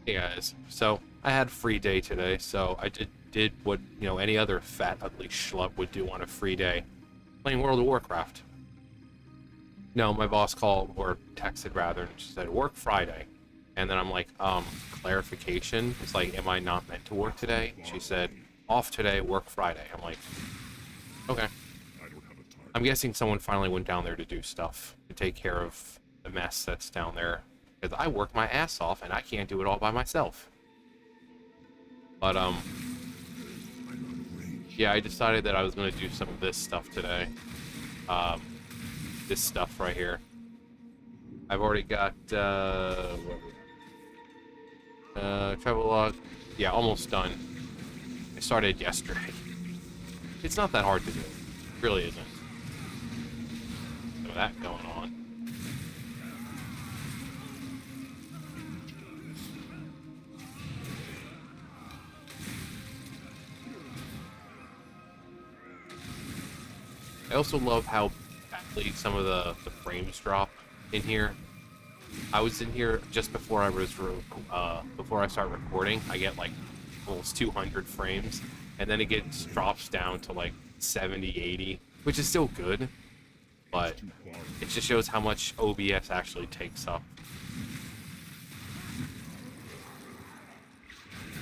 Hey guys, so I had a free day today, so I did what any other fat ugly schlub would do on a free day, playing World of Warcraft. No, my boss called or texted rather, and she said work Friday, and then I'm like, clarification. It's like, am I not meant to work today? She said off today, work Friday. I'm like, okay. I'm guessing someone finally went down there to do stuff to take care of the mess that's down there, because I work my ass off and I can't do it all by myself. But yeah, I decided that I was going to do some of this stuff today. Um, this stuff right here. I've already got, travel log. Yeah, almost done. I started yesterday. It's not that hard to do. It really isn't. So that going on. I also love how badly some of the frames drop in here. I was in here just before before I start recording. I get like almost 200 frames, and then it drops down to like 70, 80, which is still good, but it just shows how much OBS actually takes up.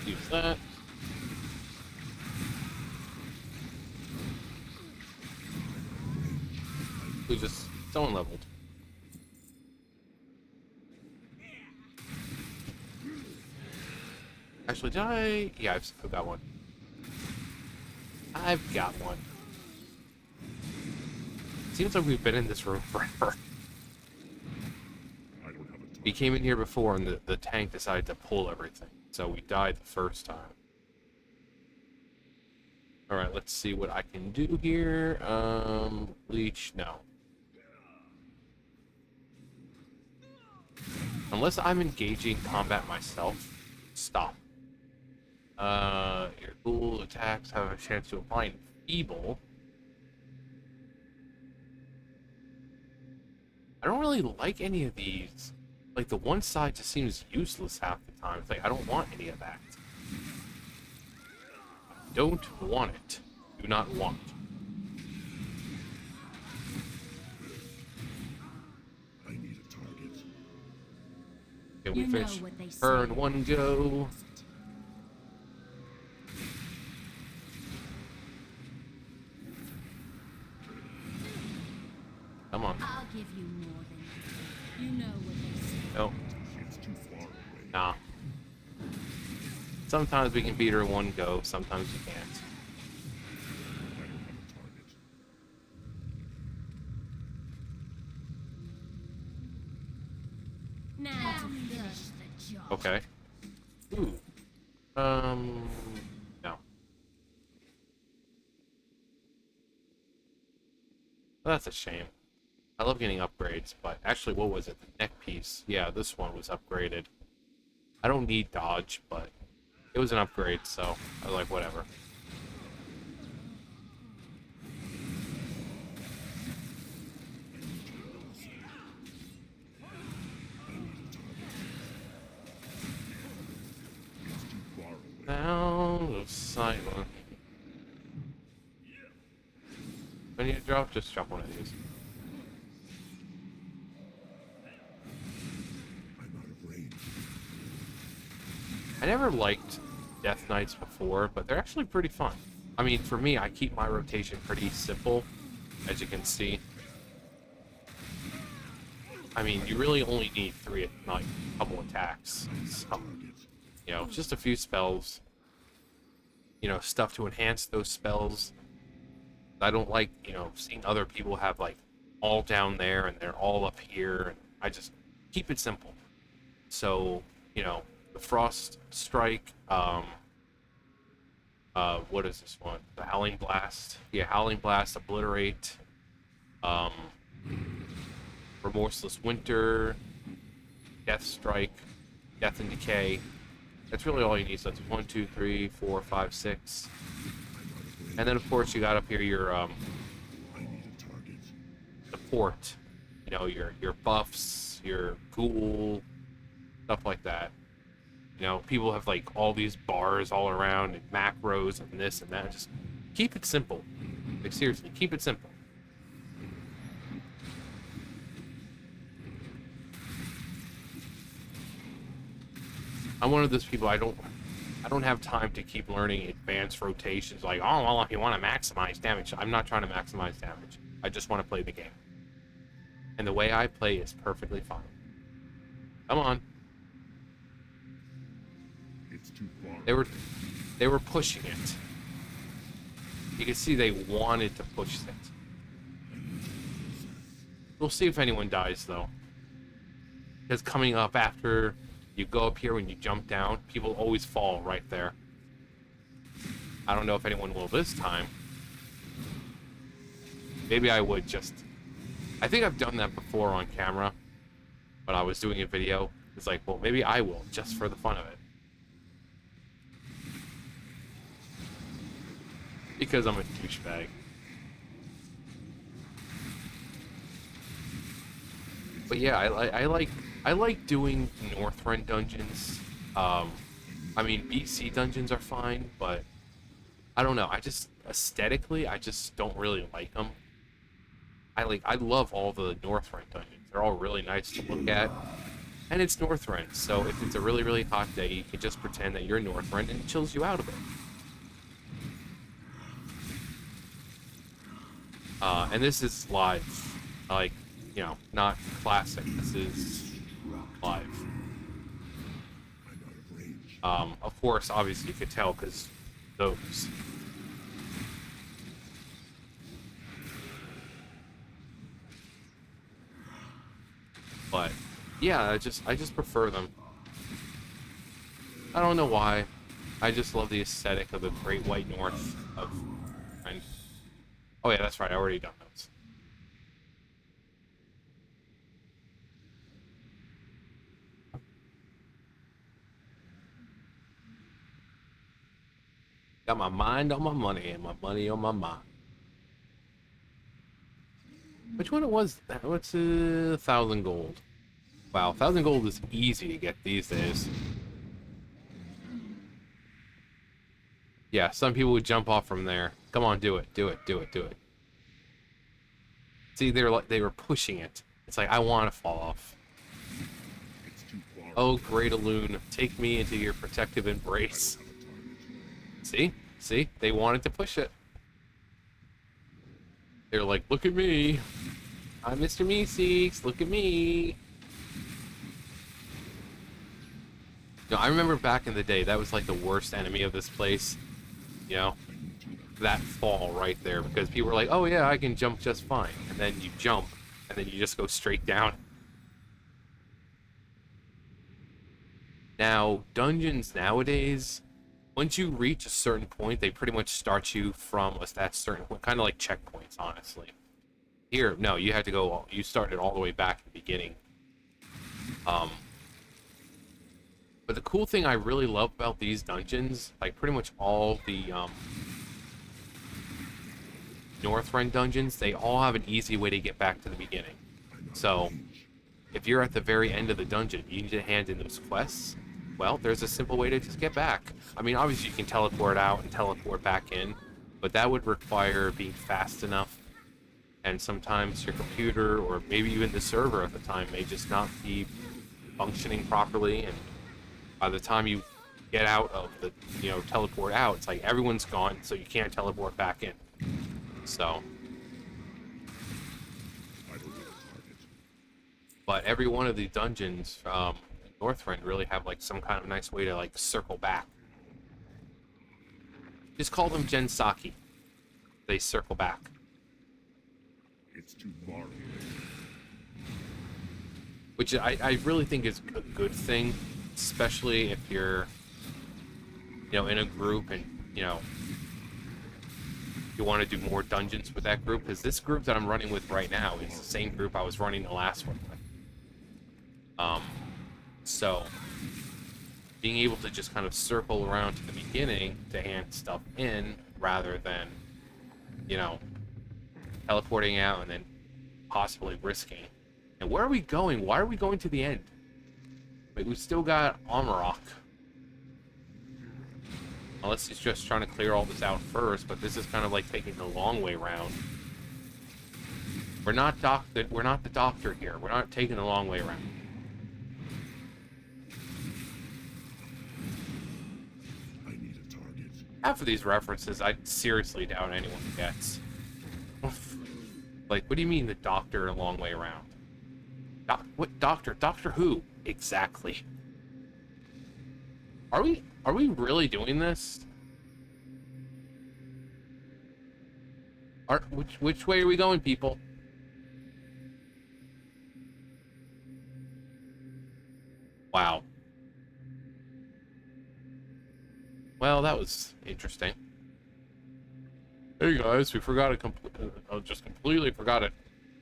Use that. We just someone leveled. Actually, did I? Yeah, I've got one. I've got one. Seems like we've been in this room forever. We came in here before, and the tank decided to pull everything, so we died the first time. All right, let's see what I can do here. Leech, no. Unless I'm engaging combat myself, stop. Your ghoul attacks have a chance to apply Feeble. I don't really like any of these. Like, the one side just seems useless half the time. It's like, I don't want any of that. Don't want it. Do not want. I need a target. Can we finish her in one go? Come on. I'll give you more than you know what they say. No. It's too far away. Nah. Sometimes we can beat her in one go, sometimes you can't. I don't have a target. Now to finish the job. Okay. Ooh. No. Well, that's a shame. I love getting upgrades, but actually, what was it? The neck piece. Yeah, this one was upgraded. I don't need dodge, but it was an upgrade, so I was like, whatever. It's too far away. Now, the silent. When you drop, just drop one of these. I'm out of range. I never liked Death Knights before, but they're actually pretty fun. I mean, for me, I keep my rotation pretty simple, as you can see. I mean, you really only need three, like, a couple attacks. So, just a few spells. Stuff to enhance those spells. I don't like, seeing other people have, like, all down there and they're all up here. I just keep it simple. So, the Frost Strike, what is this one? The Howling Blast. Yeah, Howling Blast, Obliterate, Remorseless Winter, Death Strike, Death and Decay. That's really all you need. So that's 1, 2, 3, 4, 5, 6. And then, of course, you got up here your I need a target. support. Your buffs, your ghoul, stuff like that. You know, people have like all these bars all around and macros and this and that. Just keep it simple. Like seriously, keep it simple. I'm one of those people. I don't have time to keep learning advanced rotations. Like, oh well, if you want to maximize damage, I'm not trying to maximize damage. I just want to play the game, and the way I play is perfectly fine. Come on. It's too far. They were pushing it. You can see they wanted to push it. We'll see if anyone dies though, because coming up after you go up here when you jump down, people always fall right there. I don't know if anyone will this time. Maybe I would just... I think I've done that before on camera, but I was doing a video. It's like, well, maybe I will, just for the fun of it. Because I'm a douchebag. But yeah, I like doing Northrend dungeons. I mean, BC dungeons are fine, but I don't know. I just aesthetically, I just don't really like them. I love all the Northrend dungeons. They're all really nice to look at, and it's Northrend. So if it's a really really hot day, you can just pretend that you're Northrend, and it chills you out a bit. And this is live, like, you know, not classic. This is live. Of course, obviously you could tell because those. But yeah, I just prefer them. I don't know why. I just love the aesthetic of the Great White North of. And oh yeah, that's right. I already done those. Got my mind on my money and my money on my mind. Which one it was? What's 1,000 gold? Wow, 1,000 gold is easy to get these days. Yeah, some people would jump off from there. Come on, do it, do it, do it, do it. See, they were pushing it. It's like I want to fall off. It's too far. Oh, great Aloon, take me into your protective embrace. See? See? They wanted to push it. They're like, look at me. I'm Mr. Meeseeks. Look at me. No, I remember back in the day, that was like the worst enemy of this place. You know? That fall right there. Because people were like, oh yeah, I can jump just fine. And then you jump, and then you just go straight down. Now, dungeons nowadays, once you reach a certain point, they pretty much start you from that certain point, kind of like checkpoints, honestly. Here, no, you had to go, you started all the way back at the beginning. But the cool thing I really love about these dungeons, like pretty much all the Northrend dungeons, they all have an easy way to get back to the beginning. So, if you're at the very end of the dungeon, you need to hand in those quests. Well, there's a simple way to just get back. I mean, obviously you can teleport out and teleport back in, but that would require being fast enough, and sometimes your computer, or maybe even the server at the time, may just not be functioning properly, and by the time you get out of the, you know, teleport out, it's like everyone's gone, so you can't teleport back in. So... But every one of the dungeons in Northrend really have like some kind of nice way to like circle back. Just call them Gensaki. They circle back. It's too far. Which I really think is a good thing, especially if you're, you know, in a group and, you know, you want to do more dungeons with that group, because this group that I'm running with right now is the same group I was running the last one with. So being able to just kind of circle around to the beginning to hand stuff in rather than, you know, teleporting out and then possibly risking. And where are we going? Why are we going to the end? Like, we've still got Amarok. Unless he's just trying to clear all this out first, but this is kind of like taking the long way around. We're not the doctor here. We're not taking the long way around. I need a target. Half of these references, I seriously doubt anyone gets. Like, what do you mean the doctor a long way around? What doctor? Doctor who? Exactly. Are we really doing this? Which way are we going, people? Wow. Well, that was interesting. Hey guys, we forgot just completely forgot a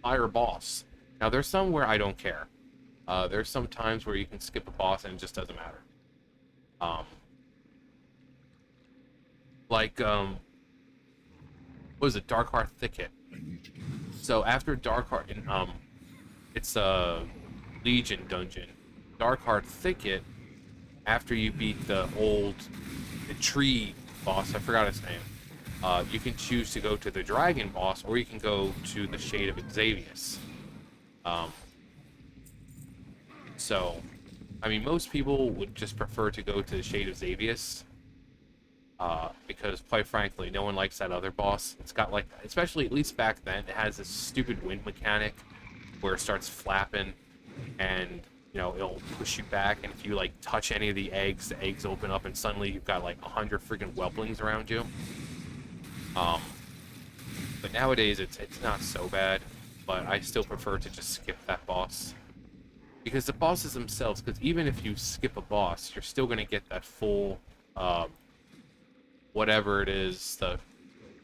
higher boss. Now there's some where I don't care. There's some times where you can skip a boss and it just doesn't matter. What is it? Darkheart Thicket. So after Darkheart, it's a Legion dungeon. Darkheart Thicket, after you beat the tree boss, I forgot his name. You can choose to go to the dragon boss, or you can go to the Shade of Xavius. So, I mean, most people would just prefer to go to the Shade of Xavius, because, quite frankly, no one likes that other boss. It's got, like, especially at least back then, it has this stupid wind mechanic where it starts flapping, and, you know, it'll push you back, and if you, like, touch any of the eggs open up, and suddenly you've got, like, 100 freaking whelplings around you. But nowadays, it's not so bad, but I still prefer to just skip that boss. Because the bosses themselves, because even if you skip a boss, you're still going to get that full, whatever it is, the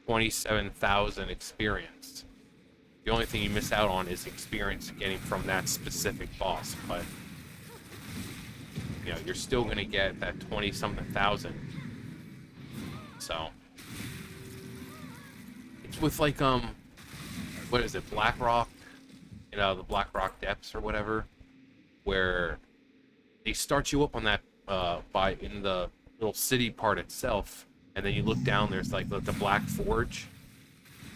27,000 experience. The only thing you miss out on is experience getting from that specific boss, but, you know, you're still going to get that 20-something thousand. So, it's with, like, what is it, Blackrock? You know, the Blackrock Depths or whatever, where they start you up on that, in the little city part itself, and then you look down, there's, like, the Black Forge.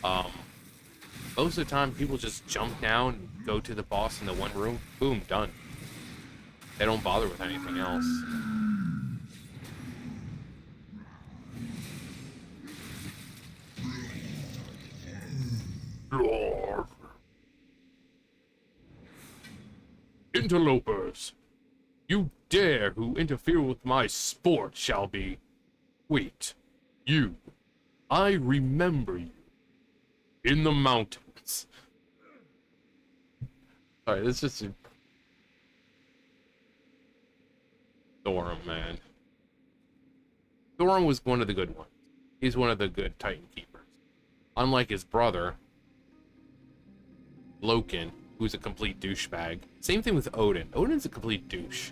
Most of the time, people just jump down, go to the boss in the one room, boom, done. They don't bother with anything else. Lord. Interlopers, you dare who interfere with my sport shall be. Wait, you. I remember you. In the mountains. Alright, this is just... Thorum, man. Thorum was one of the good ones. He's one of the good Titan Keepers. Unlike his brother, Loken, who's a complete douchebag. Same thing with Odin. Odin's a complete douche.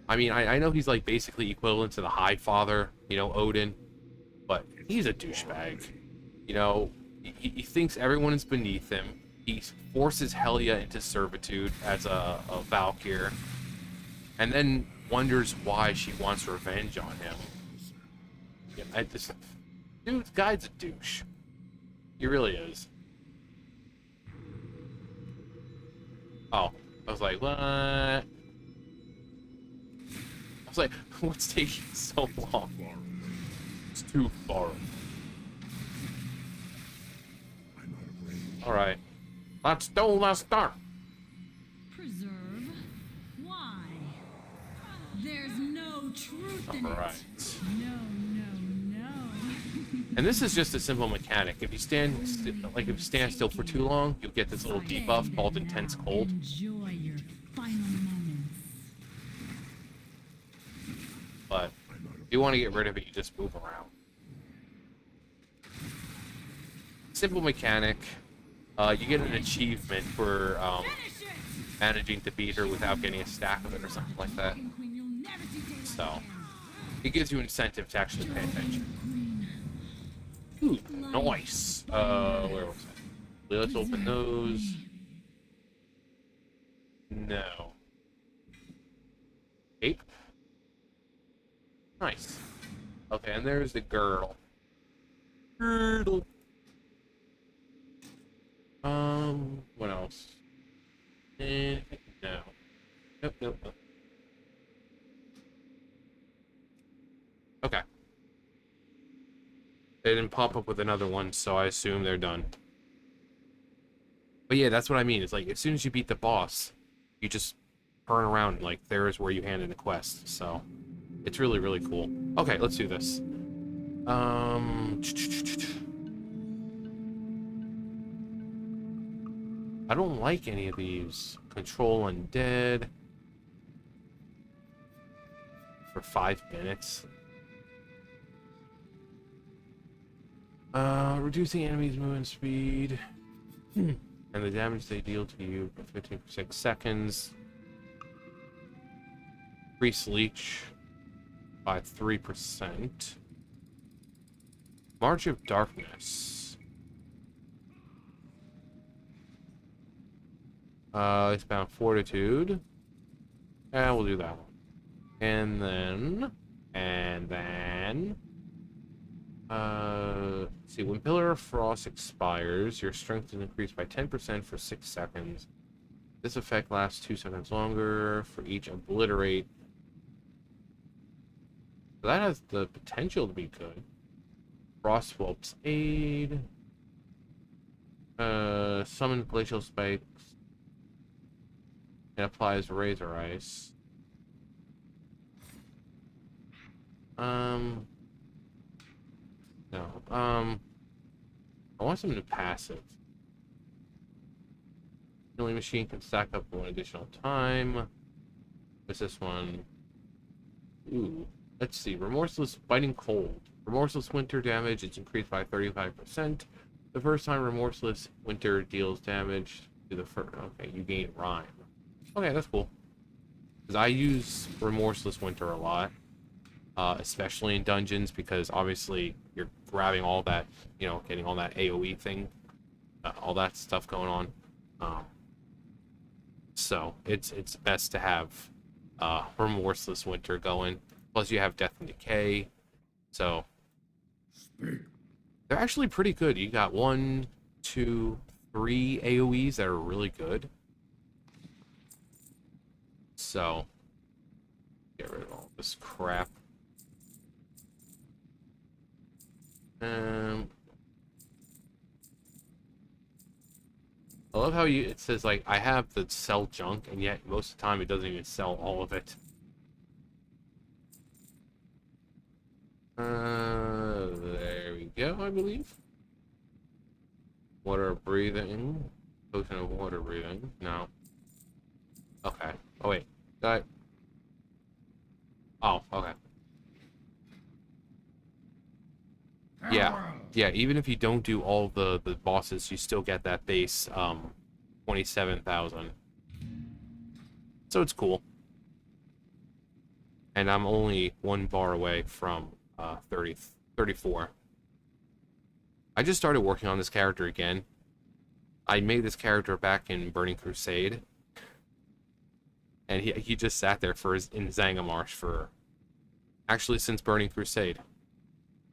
I mean, I know he's like basically equivalent to the High Father, you know, Odin, but he's a douchebag. You know, he thinks everyone is beneath him. He forces Helia into servitude as a Valkyr, and then wonders why she wants revenge on him. Yeah, dude, the guy's a douche. He really is. Oh, I was like, what? I was like, what's taking so long? It's too far. Alright. Let's do the start. Preserve? Why? There's no truth in Alright. it. No. And this is just a simple mechanic. If you stand still for too long, you'll get this little debuff called Intense Cold. Enjoy your final moments. But if you want to get rid of it, you just move around. Simple mechanic. You get an achievement for managing to beat her without getting a stack of it or something like that. So it gives you incentive to actually pay attention. Ooh, nice. Where was it? Let's open those. No. Ape. Nice. Okay, and there's the girdle. Girdle. What else? No. Nope, nope, nope. Okay. They didn't pop up with another one, so I assume they're done. But yeah, that's what I mean. It's like, as soon as you beat the boss, you just turn around and, like, there's where you hand in the quest. So, it's really, really cool. Okay, let's do this. I don't like any of these. Control Undead. For 5 minutes. Reducing enemies' movement speed. And the damage they deal to you for 15 for 6 seconds. Increase leech by 3%. March of Darkness. It's bound Fortitude. And we'll do that one. And then... see, when Pillar of Frost expires, your strength is increased by 10% for 6 seconds. This effect lasts 2 seconds longer for each Obliterate. So that has the potential to be good. Frostwolf's Aid. Summon Glacial Spikes. And applies Razor Ice. No. I want something passive. Healing Machine can stack up one additional time. What's this one? Ooh. Let's see. Remorseless Biting Cold. Remorseless Winter damage is increased by 35%. The first time Remorseless Winter deals damage to the first... Okay, you gain Rhyme. Okay, that's cool. Because I use Remorseless Winter a lot. Especially in dungeons, because obviously you're grabbing all that, you know, getting all that AoE thing, all that stuff going on. So it's best to have Remorseless Winter going. Plus you have Death and Decay, so they're actually pretty good. You got 1, 2, 3 AoEs that are really good. So get rid of all this crap. I love how it says, like, I have the sell junk, and yet most of the time it doesn't even sell all of it. There we go, I believe. Water breathing. Potion of water breathing. No. Okay. Oh, wait. Oh, okay. Yeah, even if you don't do all the bosses, you still get that base 27,000. So it's cool. And I'm only 1 bar away from 34. I just started working on this character again. I made this character back in Burning Crusade. And he just sat there in Zangamarsh for... Actually, since Burning Crusade.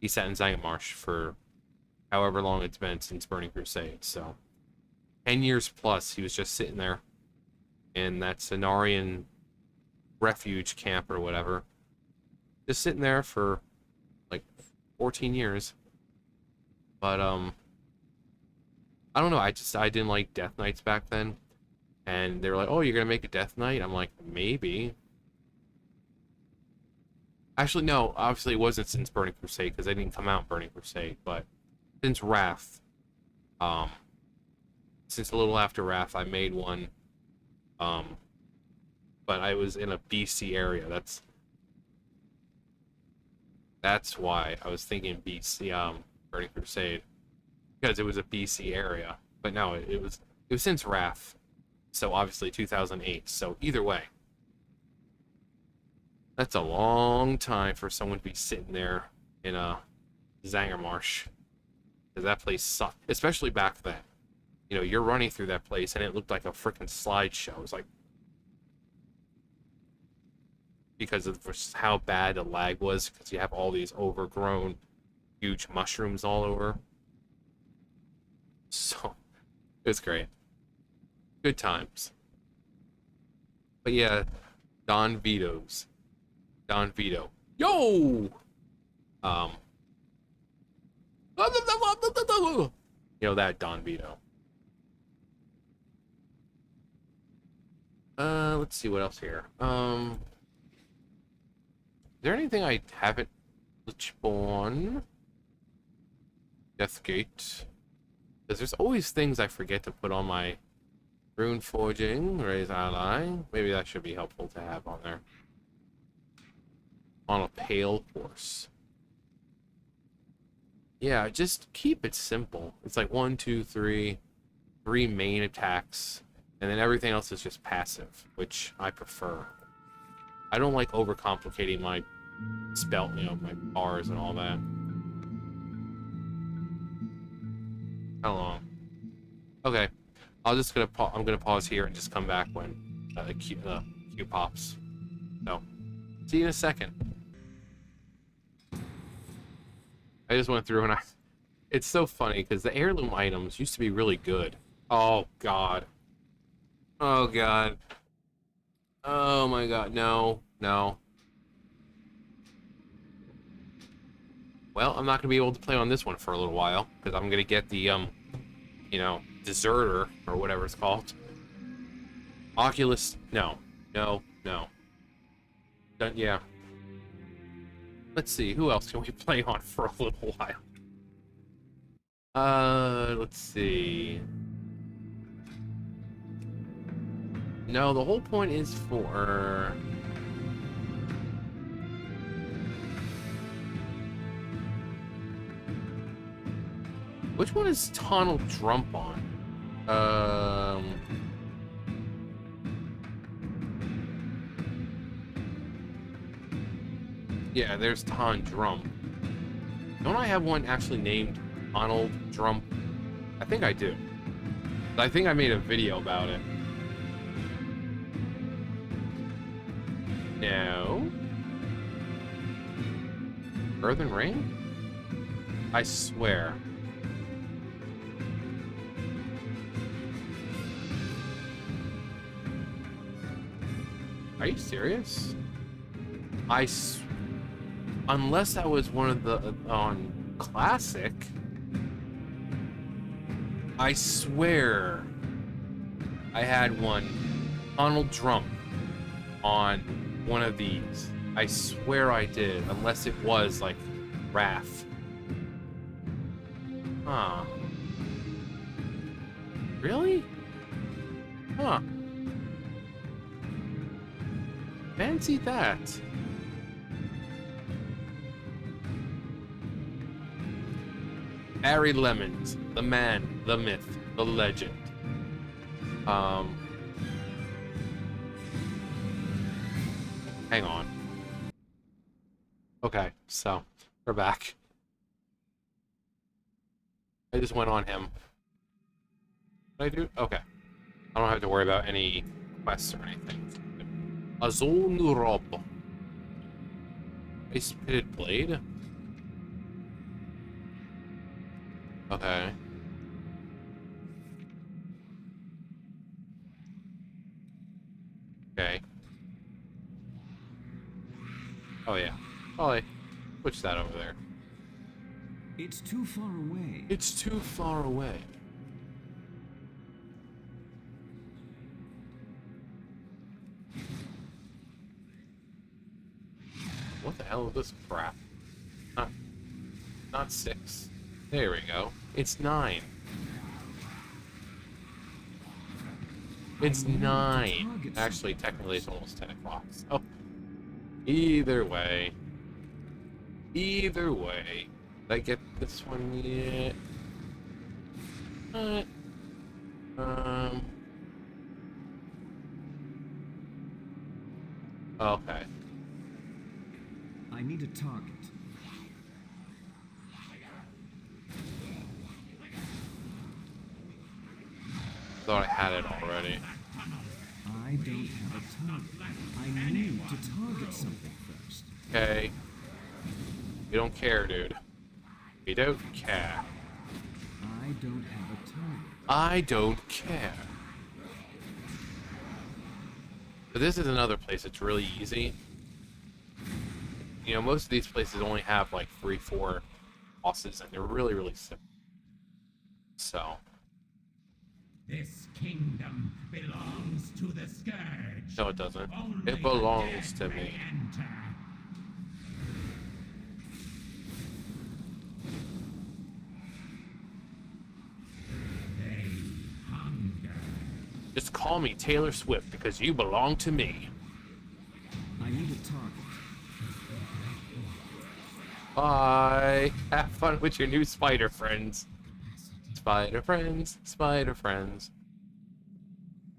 He sat in Zangamarsh for however long it's been since Burning Crusade, so 10 years plus he was just sitting there in that Cenarian refuge camp or whatever. Just sitting there for like 14 years. But I don't know, I didn't like Death Knights back then. And they were like, "Oh, you're gonna make a Death Knight?" I'm like, maybe. Actually, no, obviously it wasn't since Burning Crusade, because they didn't come out in Burning Crusade, but since Wrath, since a little after Wrath, I made one, but I was in a BC area. That's why I was thinking BC, Burning Crusade, because it was a BC area. But no, it was since Wrath, so obviously 2008. So either way. That's a long time for someone to be sitting there in a Zangamarsh. Because that place sucked. Especially back then. You know, you're running through that place and it looked like a freaking slideshow. It was like... because of just how bad the lag was, because you have all these overgrown, huge mushrooms all over. So, it was great. Good times. But yeah, Don Vito's. Don Vito. Yo! You know that Don Vito. Let's see what else here. Is there anything I haven't on? Deathgate. Because there's always things I forget to put on my rune forging, raise ally. Maybe that should be helpful to have on there. On a pale horse. Yeah, just keep it simple. It's like 1, 2, 3, 3 main attacks, and then everything else is just passive, which I prefer. I don't like overcomplicating my spell, you know, my bars and all that. How long? Okay, I'm gonna pause here and just come back when the queue pops. So, see you in a second. I just went through and it's so funny because the heirloom items used to be really good. Oh god. Oh god. Oh my god, no, no. Well, I'm not gonna be able to play on this one for a little while because I'm gonna get the you know, deserter or whatever it's called. Oculus, no, no, no. Yeah. Let's see, who else can we play on for a little while? Let's see. No, the whole point is for... Which one is Tonal Drump on? Yeah, there's Ton Drum. Don't I have one actually named Donald Drum? I think I do. I think I made a video about it. No. Earthen Ring? I swear. Are you serious? Unless that was one of the on Classic. I swear I had one Donald Trump on one of these. I swear I did, unless it was like Raph. Huh. Really? Huh. Fancy that. Barry Lemons, the man, the myth, the legend. Hang on. Okay, so we're back. I just went on him. What did I do? Okay. I don't have to worry about any quests or anything. Azul Nurob. Ice Pitted Blade? Okay. Okay. Oh yeah. Probably switch that over there. It's too far away. It's too far away. What the hell is this crap? Not 6. There we go. It's 9. It's 9. Actually, technically, it's almost 10 o'clock. Oh. Either way. Either way. Did I get this one yet? Okay. I need a target. Thought I had it already. I don't have a target. I need to target something first. Okay. We don't care, dude. We don't care. I don't have a target. I don't care. But this is another place that's really easy. You know, most of these places only have like 3-4 bosses, and they're really, really simple. So. This kingdom belongs to the Scourge. No, it doesn't. Only It belongs the to dead may me. enter. They hunger. Just call me Taylor Swift because you belong to me. I need a target. Bye. Have fun with your new spider friends. Spider friends, spider friends.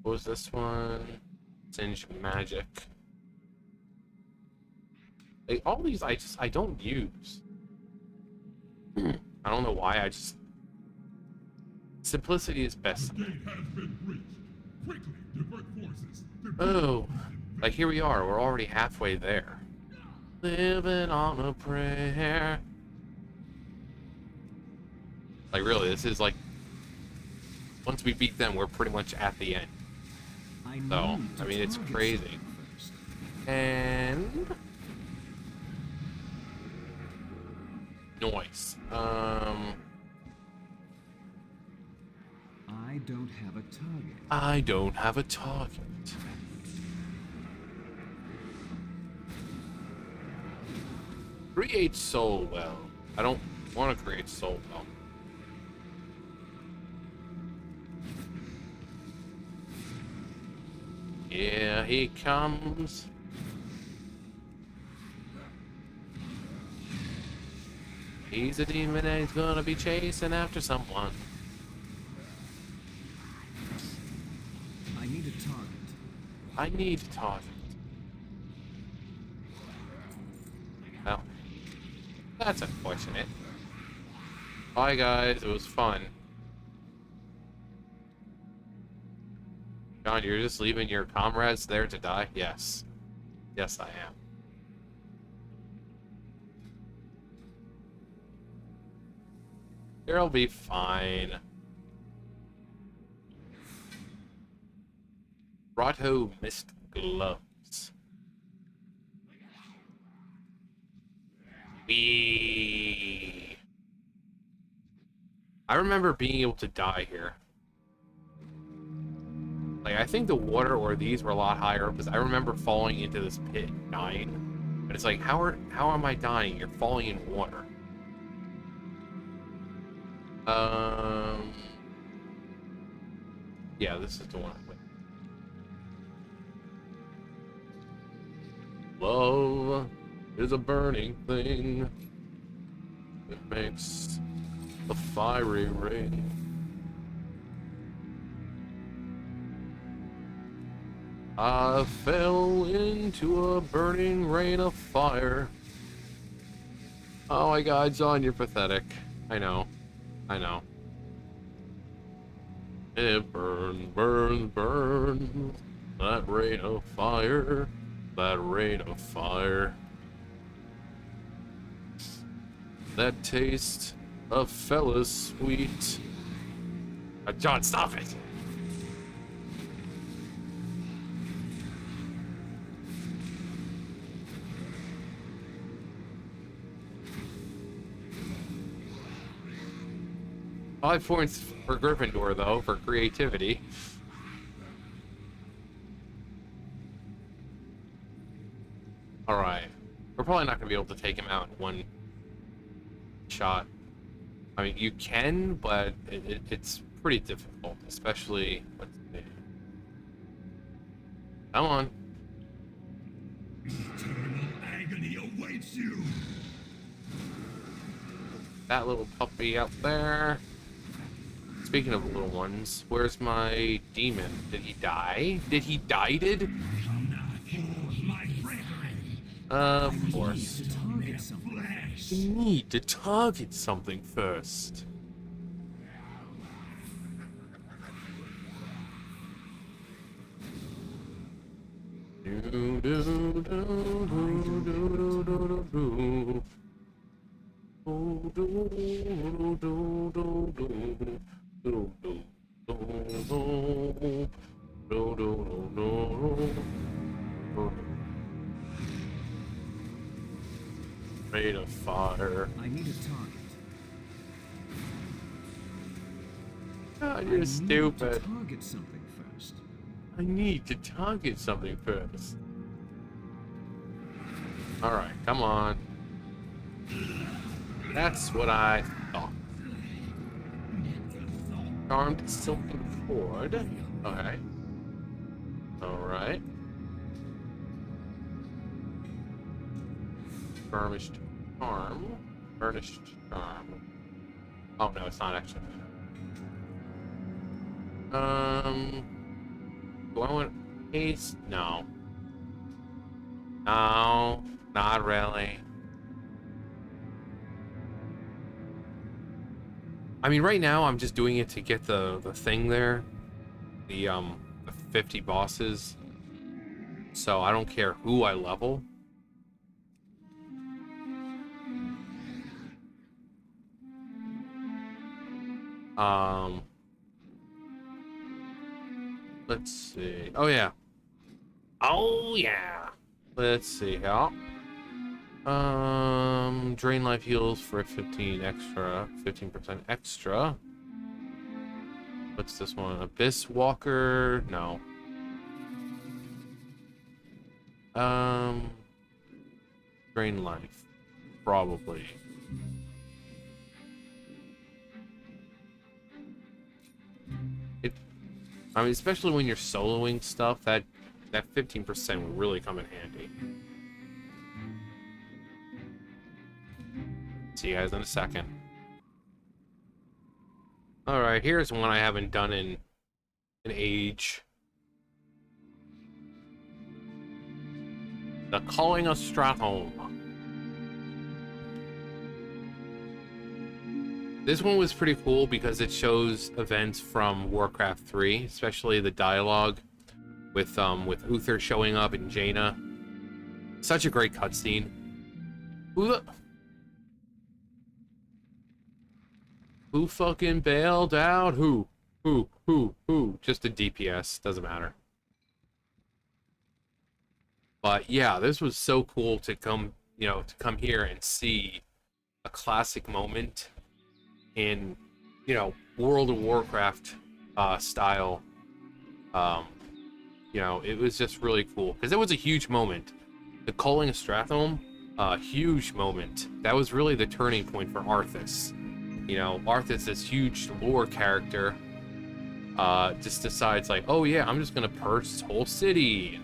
What was this one? Singe magic. Like, all these I don't use. I don't know why, I just... Simplicity is best. The gate has been breached. Quickly, divert forces. Oh, like here we are, we're already halfway there. Living on a prayer. Like really, this is like... Once we beat them, we're pretty much at the end. So, I mean, it's crazy. And... Noise. I don't have a target. I don't have a target. Create soul well. I don't want to create soul well. Here he comes. He's a demon and he's gonna be chasing after someone. I need a target. I need a target. Well, that's unfortunate. Bye guys, it was fun. John, you're just leaving your comrades there to die? Yes. Yes, I am. They'll be fine. Grotto Mist Gloves. Wee. I remember being able to die here. Like, I think the water or these were a lot higher because I remember falling into this pit and dying. But it's like, how am I dying? You're falling in water. Yeah, this is the one. Love is a burning thing. It makes a fiery ring. I fell into a burning rain of fire. Oh my god, John, you're pathetic. I know. I know. It burns, burns, burns. That rain of fire. That rain of fire. That taste of fella's sweet. John, stop it! Five points for Gryffindor, though, for creativity. Alright. We're probably not going to be able to take him out in one shot. I mean, you can, but it's pretty difficult, especially... Come on. Eternal agony awaits you. That little puppy out there. Speaking of little ones, where's my demon? Did he die? Did he die? Of course. We need to target something first. Do, do, do, do, do, do, do. Do, do, do, do, do, do. Do, do, do, do. Do, do, do, do. Rate of fire. I need a target. God, I you're need stupid. to target something first. I need to target something first. Alright, come on. That's what I thought. Charmed Silken Cord. Okay. Alright. Burnished Charm. Burnished Charm. Oh no, it's not actually. Do I want haste? No. No, not really. I mean, right now I'm just doing it to get the thing there, the 50 bosses. So I don't care who I level. Let's see. Oh yeah. Oh yeah. Let's see how. Drain life heals for 15 extra, 15% extra. What's this one? Abyss Walker? No. Drain life. Probably. I mean, especially when you're soloing stuff, that 15% will really come in handy. See you guys in a second. Alright, here's one I haven't done in an age. The Calling of Stratholme. This one was pretty cool because it shows events from Warcraft 3, especially the dialogue with Uther showing up and Jaina. Such a great cutscene. Who fucking bailed out? Who? Just a DPS, doesn't matter. But yeah, this was so cool to come here and see a classic moment in, World of Warcraft style. It was just really cool because it was a huge moment. The Calling of Stratholme, huge moment. That was really the turning point for Arthas. Arthas, this huge lore character, just decides like, oh yeah, I'm just gonna purge this whole city.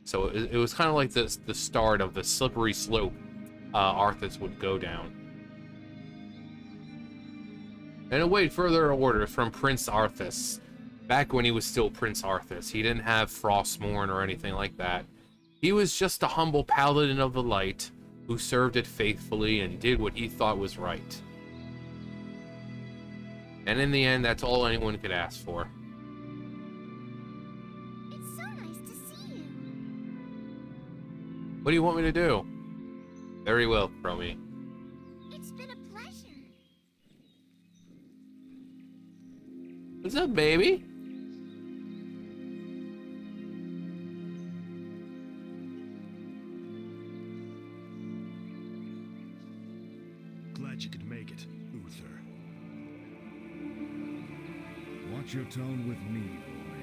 So it was kind of like the start of the slippery slope Arthas would go down. And await further orders from Prince Arthas. Back when he was still Prince Arthas, he didn't have Frostmourne or anything like that. He was just a humble paladin of the light who served it faithfully and did what he thought was right. And in the end, that's all anyone could ask for. It's so nice to see you. What do you want me to do? Very well, Chromie. It's been a pleasure. What's up, baby? Glad you could make it, Uther. Watch your tone with me, boy.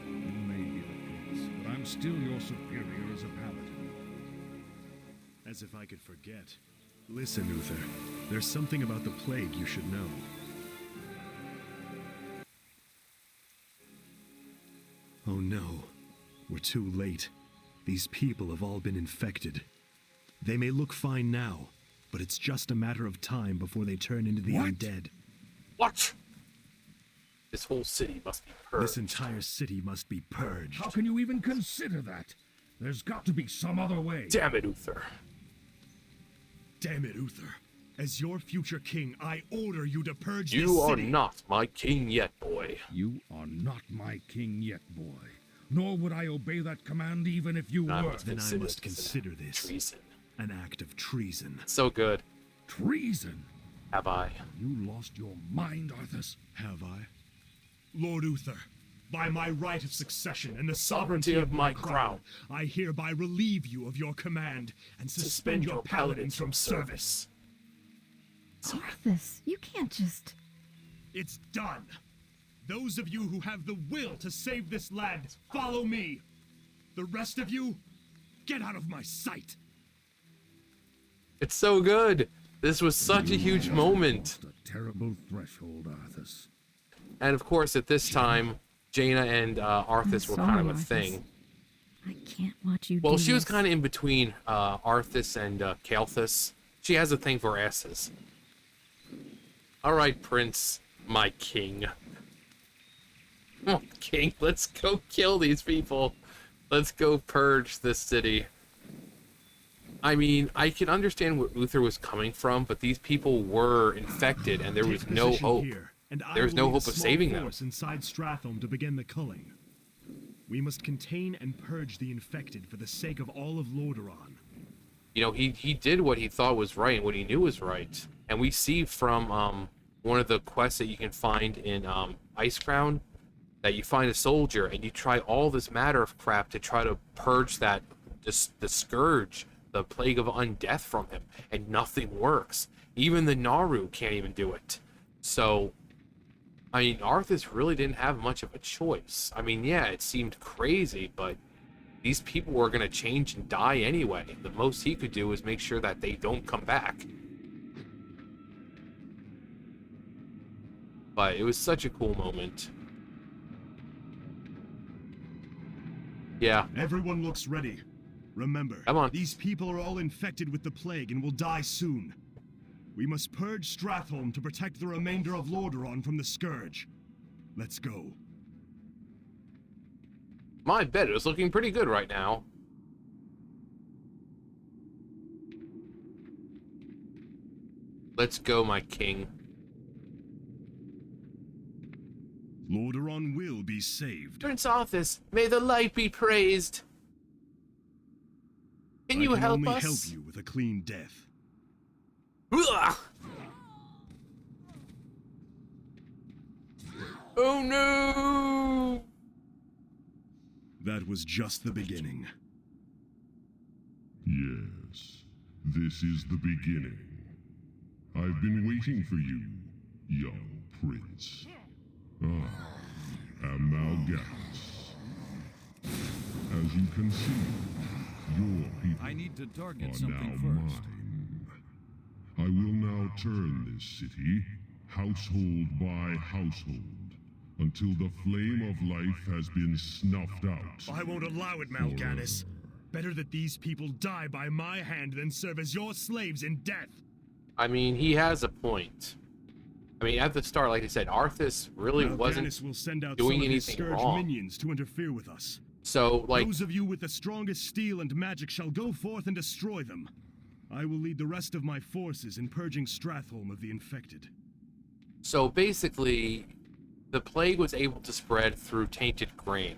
You may be the prince, but I'm still your superior as a paladin. As if I could forget. Listen, Uther. There's something about the plague you should know. Oh no. We're too late. These people have all been infected. They may look fine now, but it's just a matter of time before they turn into the undead. What? This whole city must be purged. This entire city must be purged. How can you even consider that? There's got to be some other way. Damn it, Uther. Damn it, Uther. As your future king, I order you to purge You this are city. not my king yet, boy. You are not my king yet, boy. Nor would I obey that command even if you I were. must Then I consider must this consider this Treason. an act of treason. So good. Treason? Have I? You lost your mind, Arthas? Have I? Lord Uther, by my right of succession and the sovereignty of my crown, I hereby relieve you of your command and suspend your paladins from service. Arthas, you can't just... It's done. Those of you who have the will to save this land, follow me. The rest of you, get out of my sight. It's so good. This was such a huge moment. A terrible threshold, Arthas. And of course, at this time, Jaina and Arthas were kind of a Arthas. thing. I can't watch you Well, do she was this. kind of in between Arthas and Kalthus. She has a thing for asses. All right, Prince, my king. Come on, king, let's go kill these people. Let's go purge this city. I mean, I can understand where Uther was coming from, but these people were infected, and there was Take no position hope. here, and I There's will no lead a hope of small saving them. force inside Stratholme to begin the culling. We must contain and purge the infected for the sake of all of Lordaeron. You know, he did what he thought was right and what he knew was right. And we see from one of the quests that you can find in Icecrown that you find a soldier and you try all this matter of crap to try to purge that the scourge, the plague of undeath from him, and nothing works. Even the Naru can't even do it. So, I mean, Arthas really didn't have much of a choice. I mean, yeah, it seemed crazy, but these people were going to change and die anyway. The most he could do was make sure that they don't come back. But it was such a cool moment. Yeah. Everyone looks ready. Remember, Come on. these people are all infected with the plague and will die soon. We must purge Stratholme to protect the remainder of Lordaeron from the scourge. Let's go. My bed is looking pretty good right now. Let's go, my king. Lordaeron will be saved. Prince Arthas, may the light be praised. Can you I can help only us? help you with a clean death. Ugh! Oh no! That was just the beginning. Yes, this is the beginning. I've been waiting for you, young prince. Amalgamus. As you can see, your people I need to target are something now first. mine. I will now turn this city, household by household, until the flame of life has been snuffed out. I won't allow it, Mal'Ganis. Better that these people die by my hand than serve as your slaves in death. I mean, he has a point. I mean, at the start, like I said, Arthas really Mal'Ganis will send out doing some of his anything scourge wrong. minions to interfere with us. So, like, Those of you with the strongest steel and magic shall go forth and destroy them. I will lead the rest of my forces in purging Stratholme of the infected. so basically, the plague was able to spread through tainted grain.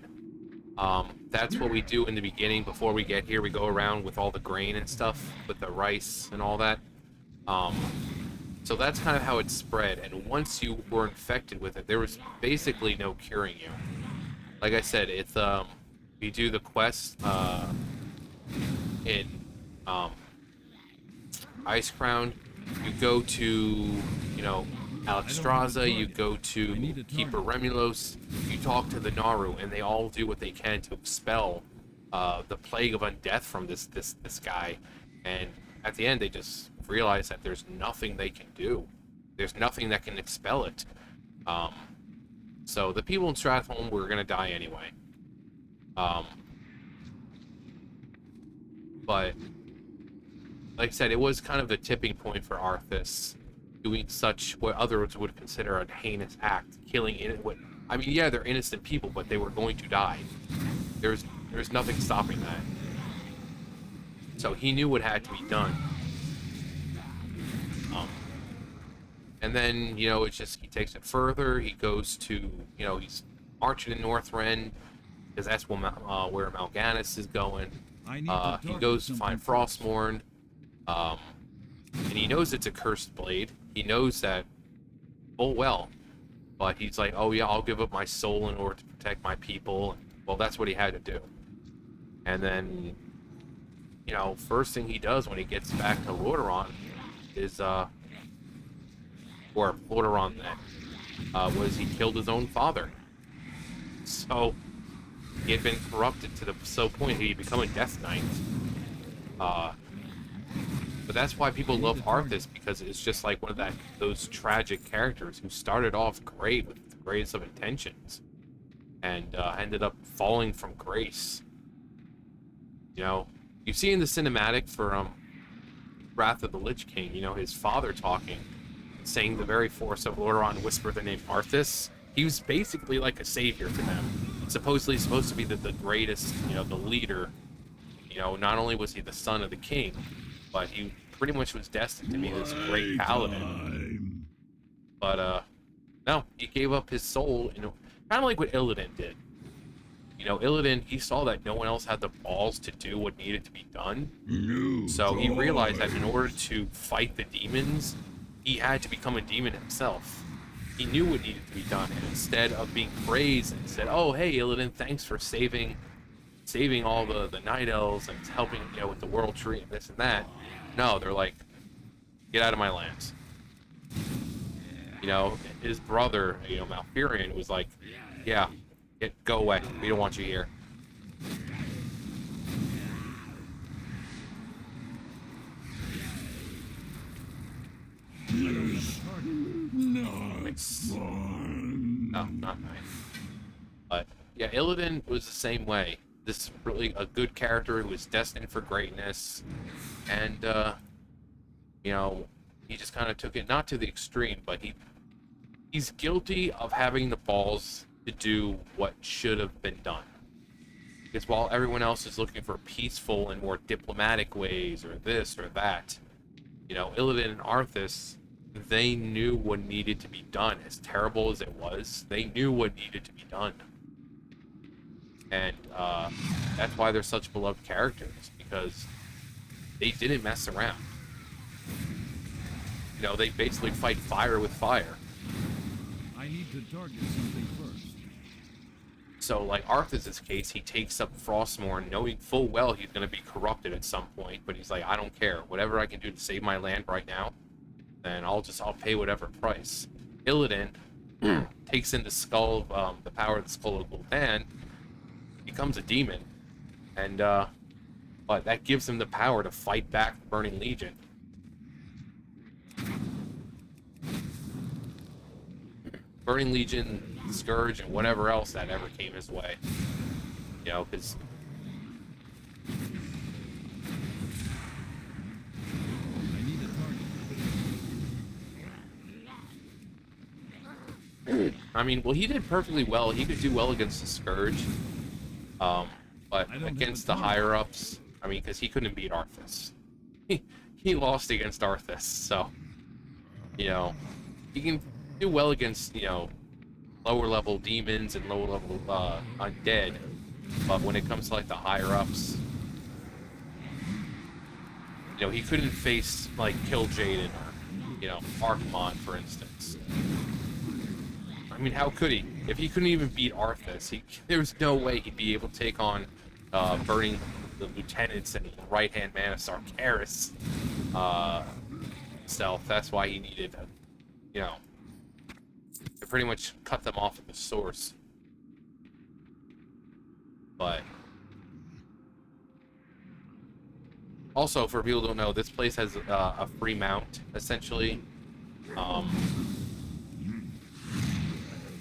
That's what we do in the beginning before we get here. We go around with all the grain and stuff, with the rice and all that. So that's kind of how it spread. And once you were infected with it, there was basically no curing you. Like I said, it's you do the quest in Icecrown. You go to, you know, Alexstrasza, you go to Keeper Remulos, you talk to the Naru, and they all do what they can to expel the plague of undeath from this guy. And at the end, they just realize that there's nothing they can do. There's nothing that can expel it. So the people in Stratholme were gonna die anyway. But like I said, it was kind of the tipping point for Arthas doing such what others would consider a heinous act, killing I mean, yeah, they're innocent people, but they were going to die. There's nothing stopping that. So he knew what had to be done. And then, you know, it's just, he takes it further. He goes to, you know, he's marching in Northrend, because that's where Mal'Ganis is going. He goes to find Frostmourne, and he knows it's a cursed blade. He knows that full well, but he's like, oh yeah, I'll give up my soul in order to protect my people. Well, that's what he had to do. And then, you know, first thing he does when he gets back to Lordaeron is, or Lordaeron then, was he killed his own father. So he had been corrupted to the point that he'd become a Death Knight. But that's why people love Arthas, because it's just like one of those tragic characters who started off great with the greatest of intentions, and ended up falling from grace. You know, you see in the cinematic for Wrath of the Lich King, you know, his father talking, saying the very force of Lordaeron whispered the name Arthas. He was basically like a savior to them. Supposedly supposed to be the greatest, you know, the leader. You know, not only was he the son of the king, but he pretty much was destined to be this great paladin. But, no, he gave up his soul, you know, kind of like what Illidan did. You know, Illidan, he saw that no one else had the balls to do what needed to be done. So he realized that in order to fight the demons, he had to become a demon himself. He knew what needed to be done, and instead of being praised and said, oh, hey, Illidan, thanks for saving all the Night Elves and helping, you know, with the World Tree and this and that. No, they're like, get out of my lands. You know, his brother, you know, Malfurion, was like, yeah, go away. We don't want you here. No, not nice. But yeah, Illidan was the same way. This is really a good character who was destined for greatness, and you know, he just kind of took it not to the extreme, but he's guilty of having the balls to do what should have been done. Because while everyone else is looking for peaceful and more diplomatic ways, or this or that, you know, Illidan and Arthas, they knew what needed to be done. As terrible as it was, they knew what needed to be done. And that's why they're such beloved characters, because they didn't mess around. You know, they basically fight fire with fire. I need to target something first. So, like Arthas' case, he takes up Frostmourne, knowing full well he's going to be corrupted at some point, but he's like, I don't care. Whatever I can do to save my land right now, then I'll pay whatever price. Illidan takes in the skull of, the power of the Skull of Gul'dan, becomes a demon, and but that gives him the power to fight back the Burning Legion. Burning Legion, Scourge, and whatever else that ever came his way. You know, because I mean, well, he did perfectly well. He could do well against the Scourge. But against the higher-ups, I mean, because he couldn't beat Arthas. He lost against Arthas, so, you know, he can do well against, you know, lower-level demons and lower-level undead, but when it comes to, like, the higher-ups, you know, he couldn't face, like, Kill Jaden or, you know, Archmon, for instance. I mean, how could he? If he couldn't even beat Arthas, there's no way he'd be able to take on Burning the Lieutenants and right-hand man of Sargeras himself. That's why he needed, you know, to pretty much cut them off at the source. But also, for people who don't know, this place has a free mount, essentially.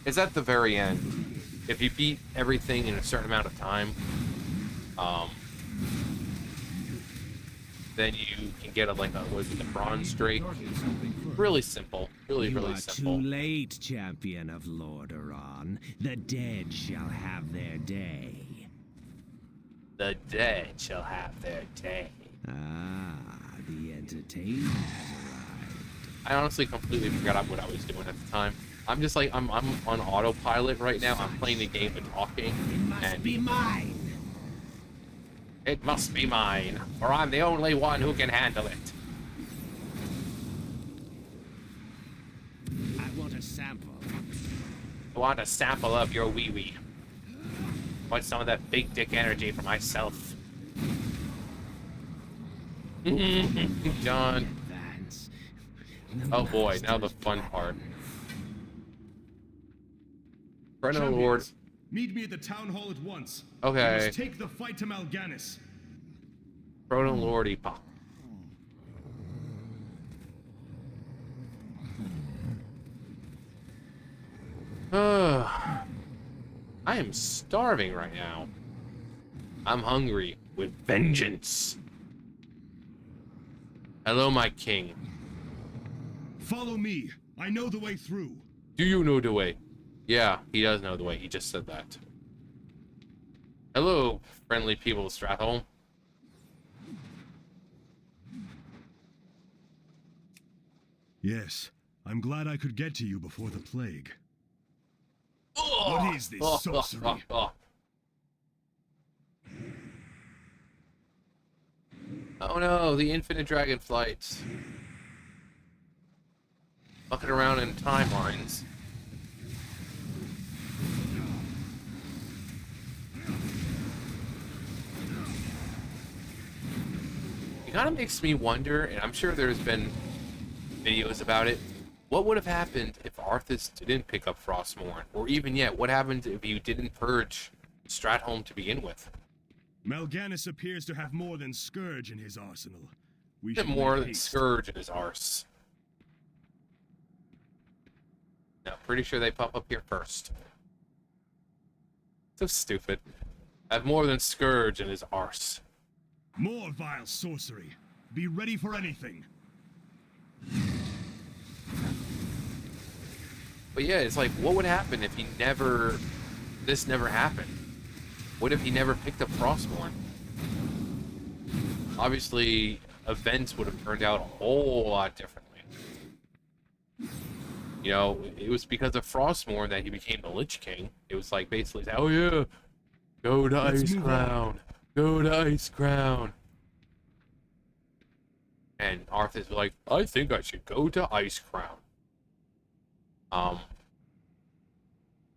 It's at the very end. If you beat everything in a certain amount of time, then you can get the bronze drake. Really simple. Really simple. Too late, champion of Lordaeron. The dead shall have their day. The dead shall have their day. Ah, the entertainment has arrived. I honestly completely forgot what I was doing at the time. I'm just like, I'm on autopilot right now. I'm playing the game and talking. It must be mine. It must be mine, or I'm the only one who can handle it. I want a sample. I want a sample of your wee-wee. Want some of that big dick energy for myself. John. Advance. Oh boy, now the fun part. Chrono Lord. Champions, meet me at the town hall at once. Okay. We must take the fight to Mal'Ganis. Chrono Lord Epoch. I am starving right now. I'm hungry with vengeance. Hello, my king. Follow me. I know the way through. Do you know the way? Yeah, he does know the way. He just said that. Hello, friendly people of Stratholme. Yes, I'm glad I could get to you before the plague. Oh, What is this sorcery? Oh no, the infinite Dragonflight. Fucking around in timelines. It kind of makes me wonder, and I'm sure there's been videos about it, what would have happened if Arthas didn't pick up Frostmourne? Or even yet, what happened if you didn't purge Stratholme to begin with? Mal'Ganis appears to have more than Scourge in his arsenal. We Even should more make than haste. Scourge in his arse. No, pretty sure they pop up here first. So stupid. Have more than Scourge in his arse. More vile sorcery. Be ready for anything. But yeah, it's like, what would happen if this never happened? What if he never picked up Frostmourne? Obviously, events would have turned out a whole lot differently. You know, it was because of Frostmourne that he became the Lich King. It was like basically, oh yeah, go to Let's move Icecrown, go to Icecrown. And Arthur's like, I think I should go to Icecrown.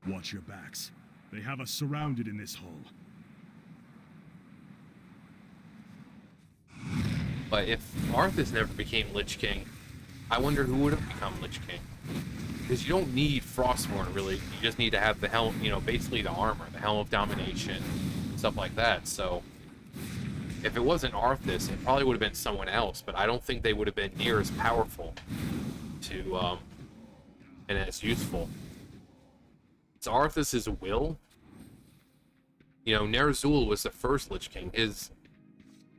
Watch your backs. They have us surrounded in this hall. But if Arthas never became Lich King, I wonder who would have become Lich King. Because you don't need Frostmourne, really. You just need to have the helm, you know, basically the armor, the Helm of Domination, stuff like that. So, if it wasn't Arthas, it probably would have been someone else, but I don't think they would have been near as powerful to, and as useful. It's Arthas' will. You know, Ner'zhul was the first Lich King. His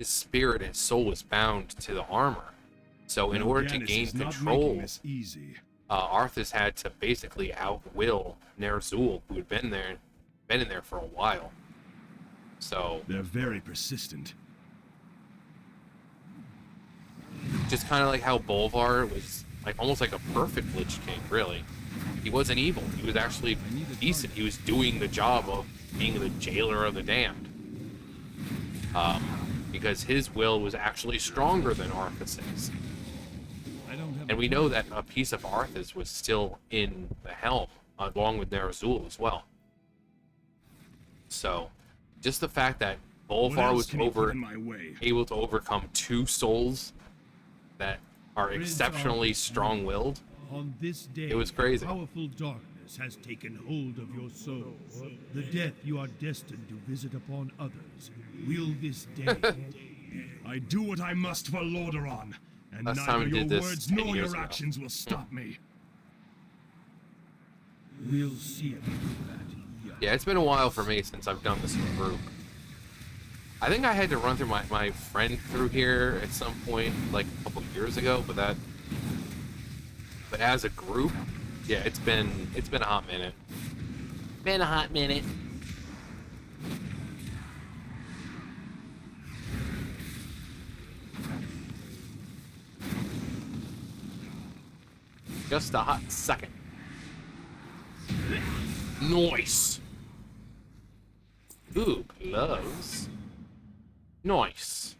spirit, his soul was bound to the armor. So in order to Mal'Ganis gain is not control, making this easy. Arthas had to basically outwill Ner'zhul, who had been in there for a while. So They're very persistent. just kind of like how Bolvar was like almost like a perfect Lich King, really. He wasn't evil. He was actually decent. He was doing the job of being the jailer of the damned. Because his will was actually stronger than Arthas's. And we know that a piece of Arthas was still in the helm, along with Ner'zhul as well. So, just the fact that What Bolvar else was can you put in my way? able to overcome two souls that are exceptionally strong-willed, On this day, it was crazy. powerful darkness has taken hold of your soul. The death you are destined to visit upon others will this day. I do what I must for Lordaeron, and Last time neither we your did this words 10 nor years your ago. actions will stop me. We'll see about that. Yeah, it's been a while for me since I've done this in a group. I think I had to run through my friend through here at some point, like a couple years ago, but as a group, yeah, it's been a hot minute. Been a hot minute. just a hot second. Nice. Ooh, gloves. Nice.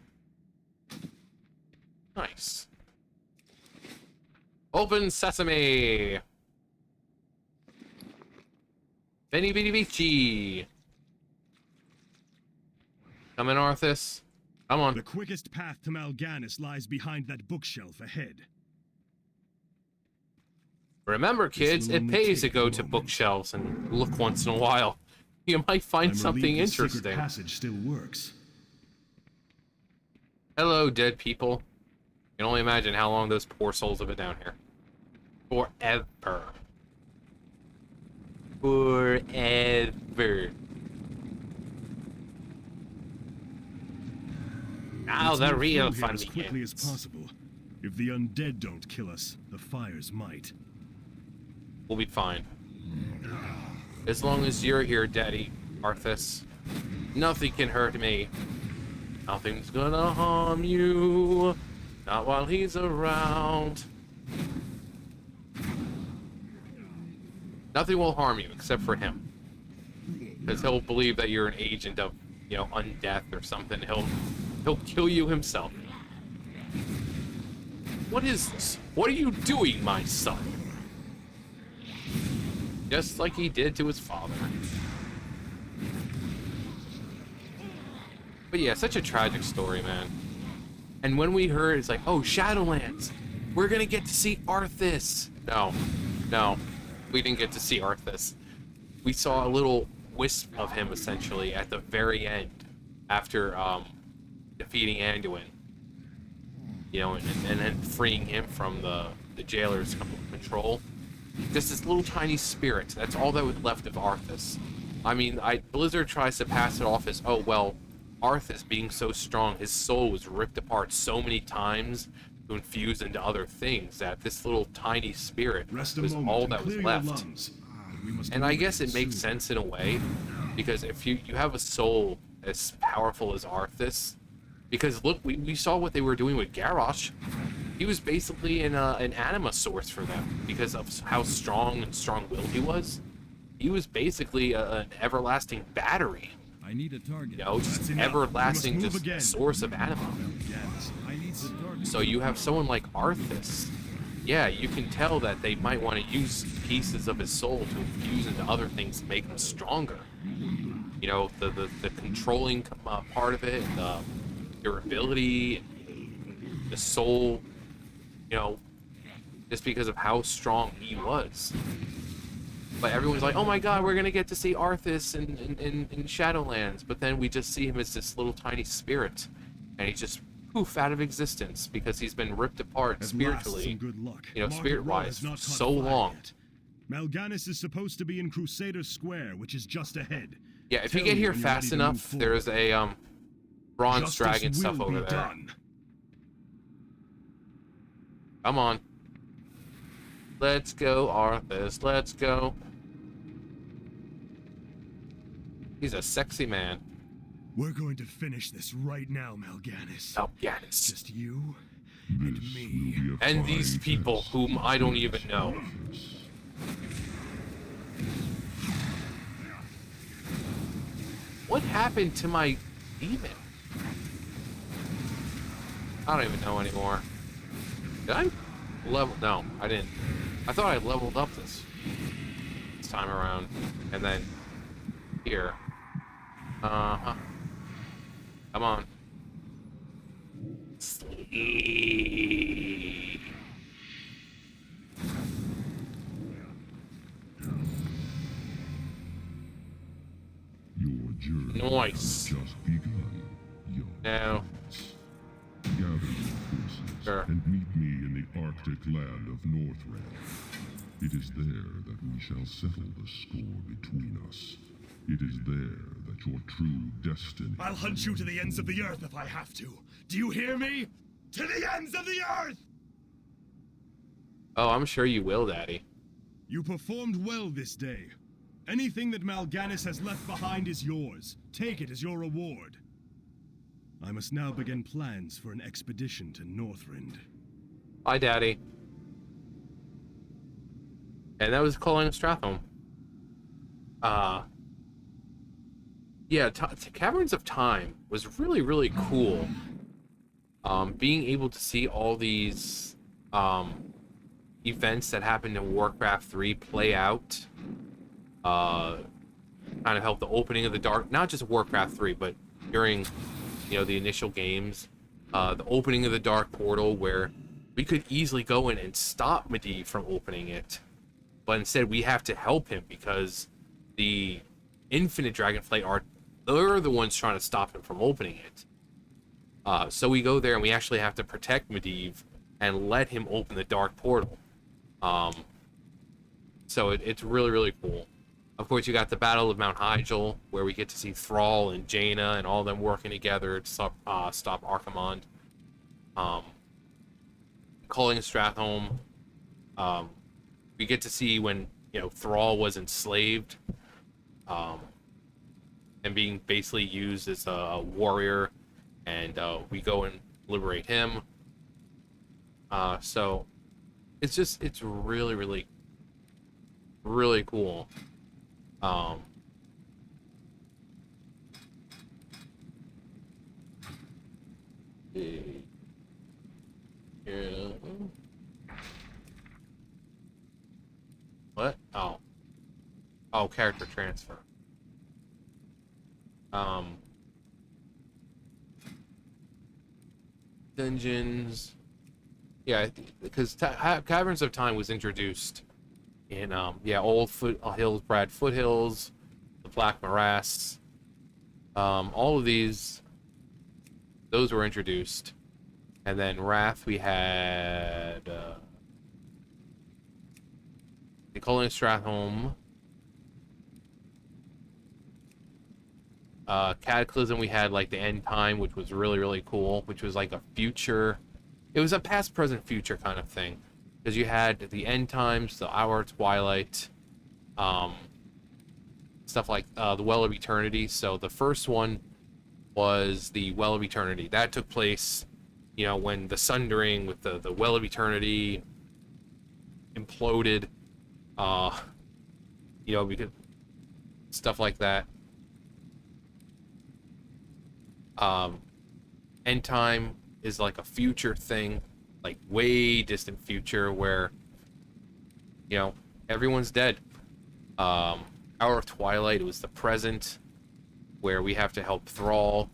Nice. Open sesame. Benny bitty beachy. Come in, Arthas. Come on. The quickest path to Mal'Ganis lies behind that bookshelf ahead. Remember, kids, will it only pays to take a go to moment. bookshelves and look once in a while. You might find I'm something relieved this secret interesting. passage still works. Hello, dead people. You can only imagine how long those poor souls have been down here. Forever. Forever. Now Let's the move real through here fun as quickly as begins. possible. If the undead don't kill us, the fires might. We'll be fine. As long as you're here, Daddy, Arthas. Nothing can hurt me. Nothing's gonna harm you. Not while he's around. Nothing will harm you except for him. Because he'll believe that you're an agent of, you know, undeath or something. He'll kill you himself. What is this? What are you doing, my son? Just like he did to his father. But yeah, such a tragic story, man. And when we heard, it's like, oh, Shadowlands, we're gonna get to see Arthas. No, we didn't get to see Arthas. We saw a little wisp of him, essentially, at the very end, after defeating Anduin. You know, and then freeing him from the jailer's control. Just this little tiny spirit. That's all that was left of Arthas. I mean, Blizzard tries to pass it off as, oh, well, Arthas being so strong, his soul was ripped apart so many times to infuse into other things that this little tiny spirit was all that was left. And I guess it makes sense in a way, because if you have a soul as powerful as Arthas, because look, we saw what they were doing with Garrosh. He was basically an anima source for them because of how strong and strong-willed he was. He was basically an everlasting battery. I need a target. You know, just everlasting just source of anima. So you have someone like Arthas. Yeah, you can tell that they might want to use pieces of his soul to infuse into other things to make him stronger. You know, the controlling part of it, the durability, the soul, you know, just because of how strong he was. But everyone's like, oh my god, we're gonna get to see Arthas in Shadowlands, but then we just see him as this little tiny spirit, and he's just poof out of existence because he's been ripped apart spiritually, you know, spirit-wise, for so long. Mal'Ganis is supposed to be in Crusader Square, which is just ahead. Yeah, if you get here fast enough, there's a bronze dragon stuff over there. Come on. Let's go, Arthas. Let's go. He's a sexy man. We're going to finish this right now, Mal'Ganis. Mal'Ganis. Just you and me. And these people whom I don't even know. What happened to my demon? I don't even know anymore. Did I level? No, I didn't. I thought I leveled up this time around. And then here. Uh-huh. Come on. Sleep. Your journey Nice. has just begun, young No. Gather your forces Sure. and meet me in the Arctic land of Northrend. It is there that we shall settle the score between us. It is there that your true destiny... I'll hunt you to the ends of the earth if I have to. Do you hear me? To the ends of the earth! Oh, I'm sure you will, Daddy. You performed well this day. Anything that Mal'Ganis has left behind is yours. Take it as your reward. I must now begin plans for an expedition to Northrend. Bye, Daddy. And that was Calling of Strathholm. Yeah, Caverns of Time was really, really cool. Being able to see all these events that happened in Warcraft 3 play out, kind of helped the opening of the dark, not just Warcraft 3, but during, you know, the initial games, the opening of the dark portal, where we could easily go in and stop Medivh from opening it, but instead we have to help him because the Infinite Dragonflight they're the ones trying to stop him from opening it. So we go there and we actually have to protect Medivh and let him open the dark portal. So it's really, really cool. Of course, you got the Battle of Mount Hyjal, where we get to see Thrall and Jaina and all of them working together to stop Archimonde. Calling Strathholm, we get to see when, you know, Thrall was enslaved, and being basically used as a warrior, and we go and liberate him. So it's really, really, really cool. Yeah. What? Oh, character transfer. Dungeons. Yeah, because Caverns of Time was introduced in Old Hills, Brad Foothills, the Black Morass. All of those were introduced. And then Wrath, we had the Calling of Strathholm. Cataclysm, we had like the End Time, which was really, really cool, which was like a future. It was a past, present, future kind of thing. Because you had the End Times, the Hour of Twilight, stuff like the Well of Eternity. So the first one was the Well of Eternity. That took place, you know, when the Sundering with the Well of Eternity imploded, you know, because stuff like that. End Time is like a future thing, like way distant future where, you know, everyone's dead. Hour of Twilight, it was the present where we have to help Thrall.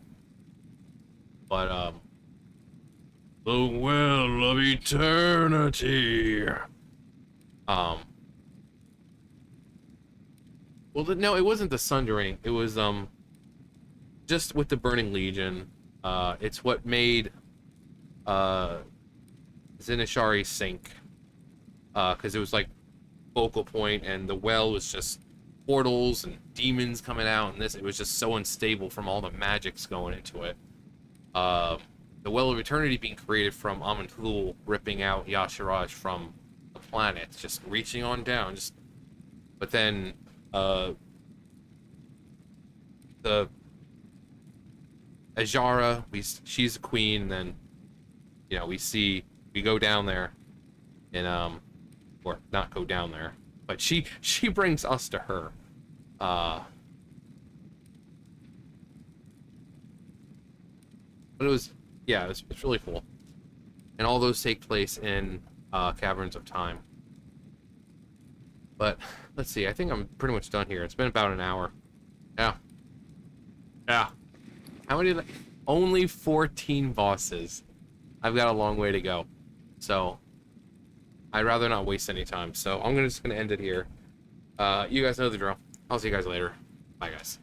But the Well of Eternity. Well, no, it wasn't the Sundering. It was just with the Burning Legion. It's what made Zinashari sink, because it was like focal point, and the well was just portals and demons coming out, and it was just so unstable from all the magics going into it. The Well of Eternity being created from Aman'Thul ripping out Yasharaj from the planet, just reaching on down, but then the Azshara, she's a queen, and then, you know, we go down there, and or not go down there, but she brings us to her. But it's really cool, and all those take place in Caverns of Time. But let's see, I think I'm pretty much done here. It's been about an hour. Yeah. How many? Only 14 bosses. I've got a long way to go, so I'd rather not waste any time. So I'm just gonna end it here. You guys know the drill. I'll see you guys later. Bye, guys.